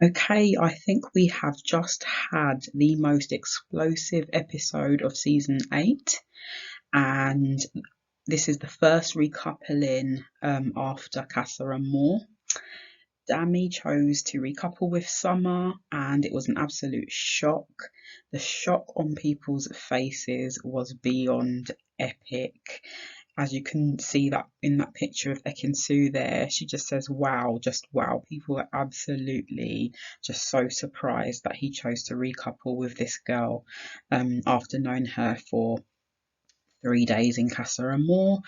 Okay, I think we have just had the most explosive episode of season 8, and this is the first recoupling after Casa Amor. Dami chose to recouple with Summer, and it was an absolute shock. The shock on people's faces was beyond epic. As you can see that in that picture of Ekin-Su there, she just says, wow, just wow. People are absolutely just so surprised that he chose to recouple with this girl after knowing her for 3 days in Casa Amor.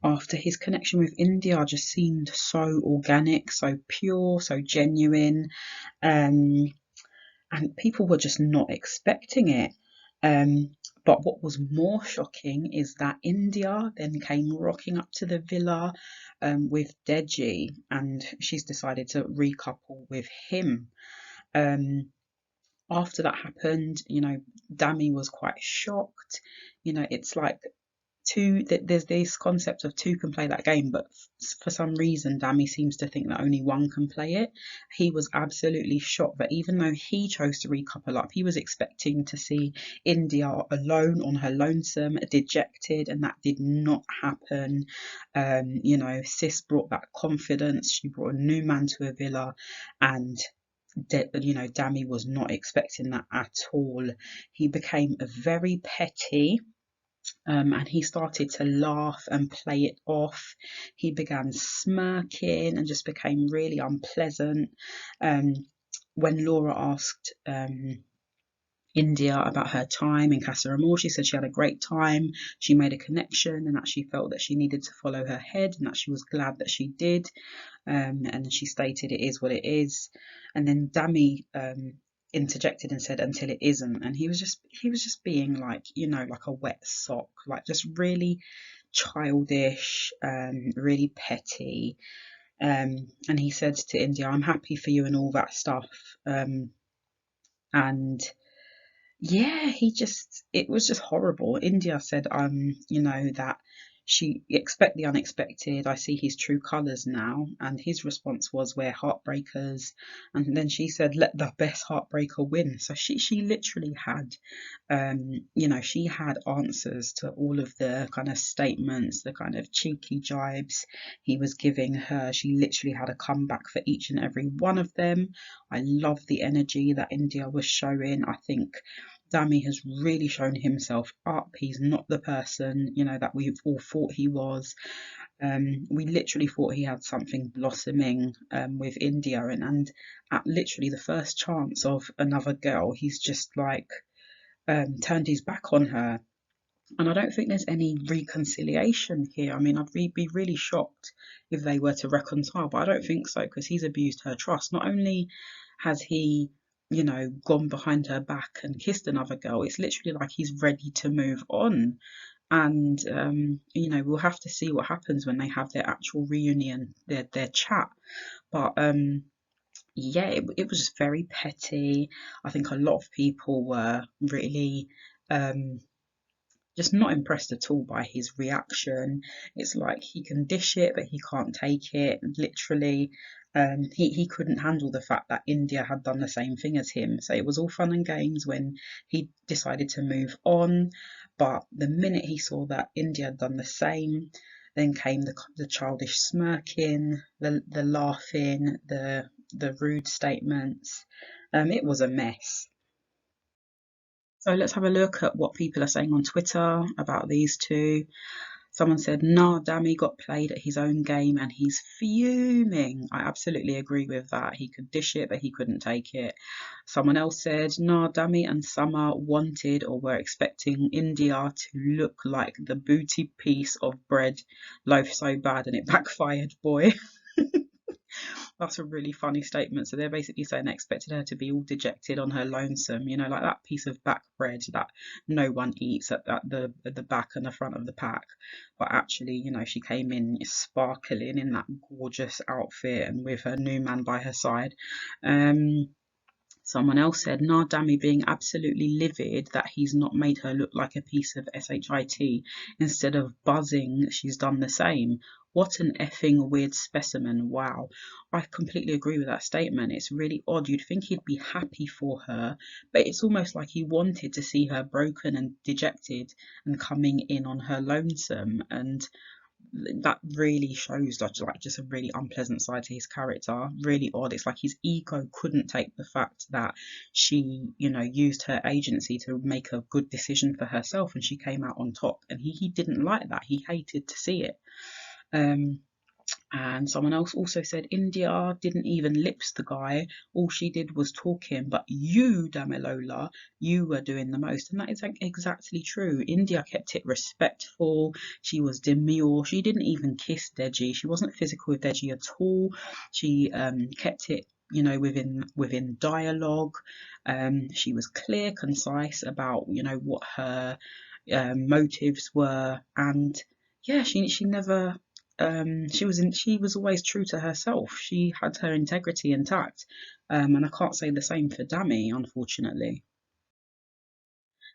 After his connection with Indiyah just seemed so organic, so pure, so genuine. Um, and people were just not expecting it. But what was more shocking is that Indiyah then came rocking up to the villa with Deji, and she's decided to recouple with him. After that happened, Dami was quite shocked. It's like there's this concept of two can play that game, but for some reason Dami seems to think that only one can play it. He was absolutely shocked that even though he chose to recouple up, he was expecting to see Indiyah alone on her lonesome, dejected, and that did not happen. Sis brought that confidence. She brought a new man to a villa, and Dami was not expecting that at all. He became very petty, and he started to laugh and play it off. He began smirking and just became really unpleasant. When Laura asked Indiyah about her time in Casa Amor, she said she had a great time, she made a connection, and that she felt that she needed to follow her head, and that she was glad that she did. And she stated it is what it is. And then Dami interjected and said until it isn't, and he was just being like, like a wet sock, like just really childish, really petty. And he said to Indiyah, I'm happy for you and all that stuff. And yeah, it was just horrible. Indiyah said, that she expect the unexpected. I see his true colours now. And his response was, we're heartbreakers. And then she said, let the best heartbreaker win. So she literally had, she had answers to all of the kind of statements, the kind of cheeky jibes he was giving her. She literally had a comeback for each and every one of them. I love the energy that Indiyah was showing. I think Dami has really shown himself up. He's not the person, that we've all thought he was. We literally thought he had something blossoming with Indiyah, and at literally the first chance of another girl, he's just like turned his back on her. And I don't think there's any reconciliation here. I mean, I'd be really shocked if they were to reconcile, but I don't think so, because he's abused her trust. Not only has he, gone behind her back and kissed another girl, it's literally like he's ready to move on. And, we'll have to see what happens when they have their actual reunion, their chat. But, yeah, it was just very petty. I think a lot of people were really just not impressed at all by his reaction. It's like he can dish it, but he can't take it, literally. He couldn't handle the fact that Indiyah had done the same thing as him. So it was all fun and games when he decided to move on. But the minute he saw that Indiyah had done the same, then came the childish smirking, the laughing, the rude statements. It was a mess. So let's have a look at what people are saying on Twitter about these two. Someone said, nah, Dami got played at his own game and he's fuming. I absolutely agree with that. He could dish it, but he couldn't take it. Someone else said, nah, Dami and Summer wanted or were expecting Indiyah to look like the booty piece of bread loaf so bad and it backfired, boy. That's a really funny statement. So they're basically saying they expected her to be all dejected on her lonesome, like that piece of back bread that no one eats at the back and the front of the pack. But actually, she came in sparkling in that gorgeous outfit and with her new man by her side. Someone else said, nah, Dami being absolutely livid that he's not made her look like a piece of shit. Instead of buzzing, she's done the same. What an effing weird specimen. Wow. I completely agree with that statement. It's really odd. You'd think he'd be happy for her, but it's almost like he wanted to see her broken and dejected and coming in on her lonesome. And that really shows like just a really unpleasant side to his character. Really odd. It's like his ego couldn't take the fact that she, you know, used her agency to make a good decision for herself and she came out on top, and he didn't like that. He hated to see it. um and someone else also said Indiyah didn't even lips the guy. All she did was talk him. But you, Damilola, you were doing the most. And that is exactly true. Indiyah kept it respectful. She was demure. She didn't even kiss Deji. She wasn't physical with Deji at all. She kept it, you know, within dialogue. She was clear, concise about, you know, what her motives were. And yeah, she never she was always true to herself. She had her integrity intact, and I can't say the same for Dami, unfortunately.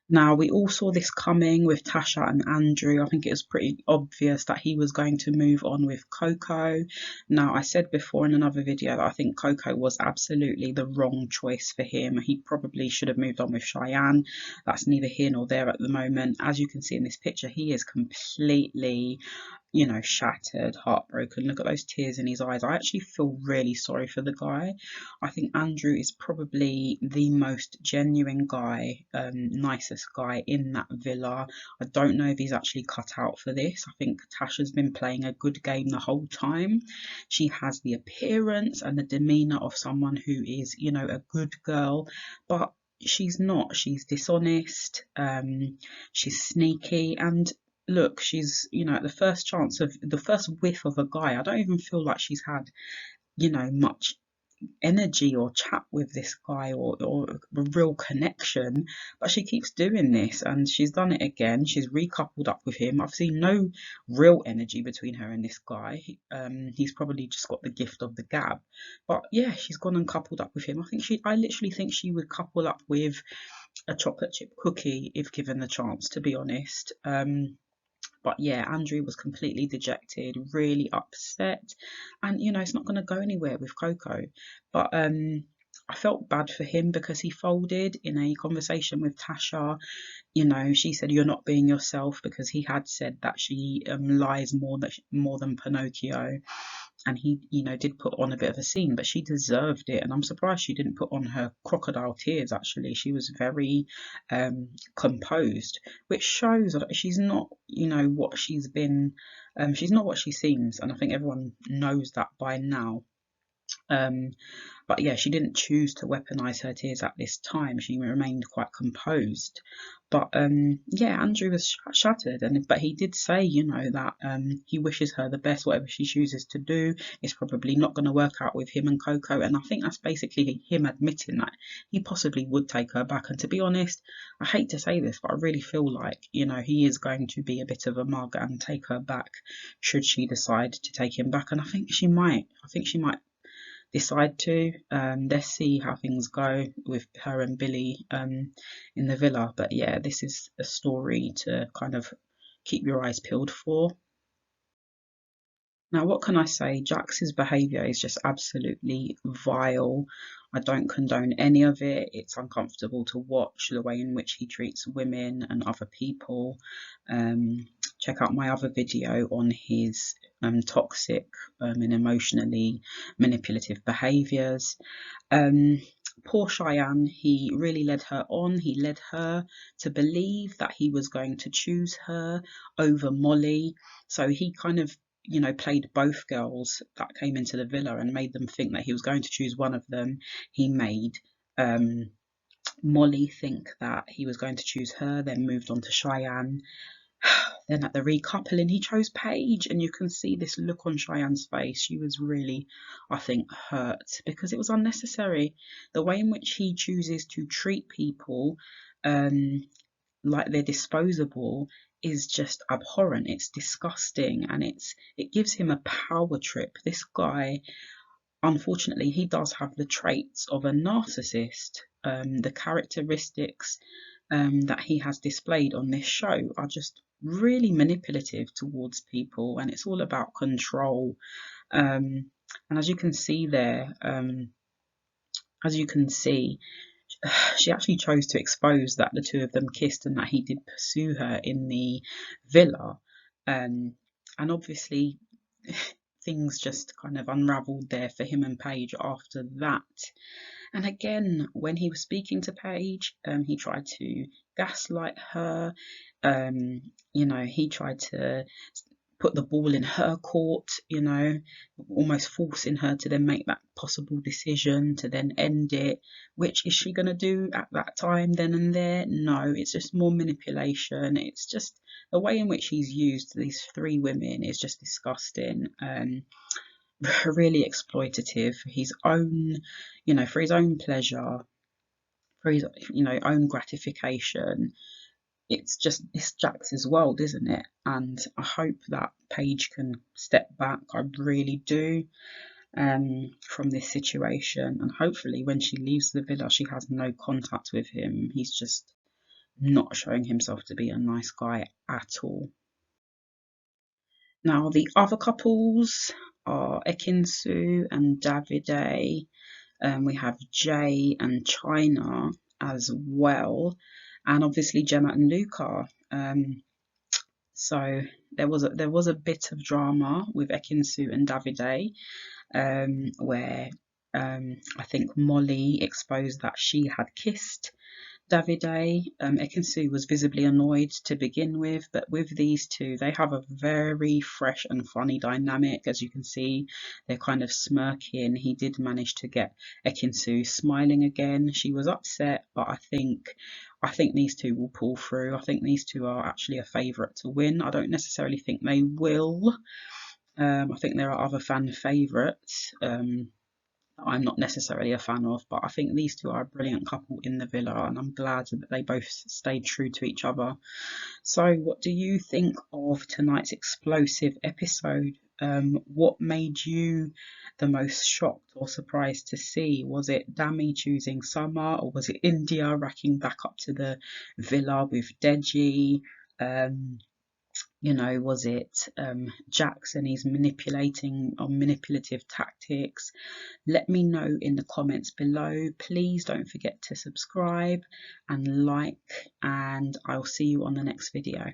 Now, we all saw this coming with Tasha and Andrew. I think it was pretty obvious that he was going to move on with Coco. Now, I said before in another video that I think Coco was absolutely the wrong choice for him. He probably should have moved on with Cheyanne. That's neither here nor there at the moment. As you can see in this picture, he is completely, you know, shattered, heartbroken. Look at those tears in his eyes. I actually feel really sorry for the guy. I think Andrew is probably the most genuine guy, nicest guy in that villa. I don't know if he's actually cut out for this. I think Tasha's been playing a good game the whole time. She has the appearance and the demeanour of someone who is, you know, a good girl, but she's not. She's dishonest, she's sneaky, and look, she's, you know, at the first chance of the first whiff of a guy, I don't even feel like she's had, you know, much energy or chat with this guy, or a real connection, but she keeps doing this, and she's done it again. She's recoupled up with him. I've seen no real energy between her and this guy. He's probably just got the gift of the gab, but yeah, she's gone and coupled up with him. I literally think she would couple up with a chocolate chip cookie if given the chance, to be honest. But yeah, Andrew was completely dejected, really upset, and you know, it's not going to go anywhere with Coco. But I felt bad for him because he folded in a conversation with Tasha. You know, she said you're not being yourself, because he had said that she lies more than Pinocchio, and he, you know, did put on a bit of a scene, but she deserved it. And I'm surprised she didn't put on her crocodile tears. Actually, she was very composed, which shows that she's not, you know, what she's been. She's not what she seems, and I think everyone knows that by now. um but yeah, she didn't choose to weaponize her tears at this time. She remained quite composed. But yeah, Andrew was shattered, and but he did say, you know, that he wishes her the best, whatever she chooses to do. It's probably not going to work out with him and Coco, and I think that's basically him admitting that he possibly would take her back. And to be honest, I hate to say this, but I really feel like, you know, he is going to be a bit of a mug and take her back should she decide to take him back. And I think she might. I think she might decide to. Let's see how things go with her and Billy in the villa. But yeah, this is a story to kind of keep your eyes peeled for. Now, what can I say? Jax's behaviour is just absolutely vile. I don't condone any of it. It's uncomfortable to watch the way in which he treats women and other people. Check out my other video on his toxic and emotionally manipulative behaviours. Poor Cheyanne, he really led her on. He led her to believe that he was going to choose her over Molly. So he kind of, you know, played both girls that came into the villa and made them think that he was going to choose one of them. He made Molly think that he was going to choose her, then moved on to Cheyanne. Then at the recoupling, he chose Paige, and you can see this look on Cheyanne's face. She was really, I think, hurt because it was unnecessary. The way in which he chooses to treat people like they're disposable is just abhorrent. It's disgusting, and it gives him a power trip. This guy, unfortunately, he does have the traits of a narcissist. The characteristics that he has displayed on this show are just really manipulative towards people, and it's all about control. And as you can see there, as you can see, she actually chose to expose that the two of them kissed and that he did pursue her in the villa. And obviously, things just kind of unraveled there for him and Paige after that. And again, when he was speaking to Paige, he tried to gaslight her. He tried to put the ball in her court, almost forcing her to then make that possible decision to then end it. Which is she going to do at that time, then and there? No, it's just more manipulation. It's just the way in which he's used these three women is just disgusting. Really exploitative for his own, for his own pleasure, for his, own gratification. It's Jax's world, isn't it? And I hope that Paige can step back. I really do, from this situation. And hopefully when she leaves the villa, she has no contact with him. He's just not showing himself to be a nice guy at all. Now, the other couples are Ekin-Su and David. We have Jay and Chyna as well, and obviously Gemma and Luca. So there was a bit of drama with Ekin-Su and David, where I think Molly exposed that she had kissed Davide. Ekin-Su was visibly annoyed to begin with, but with these two, they have a very fresh and funny dynamic. As you can see, they're kind of smirking. He did manage to get Ekin-Su smiling again. She was upset, but I think these two will pull through. I think these two are actually a favourite to win. I don't necessarily think they will. I think there are other fan favourites. I'm not necessarily a fan of, but I think these two are a brilliant couple in the villa, and I'm glad that they both stayed true to each other. So what do you think of tonight's explosive episode? What made you the most shocked or surprised to see? Was it Dami choosing Summer, or was it Indiyah racking back up to the villa with Deji? Was it Jacques and his manipulative tactics? Let me know in the comments below. Please don't forget to subscribe and like, and I'll see you on the next video.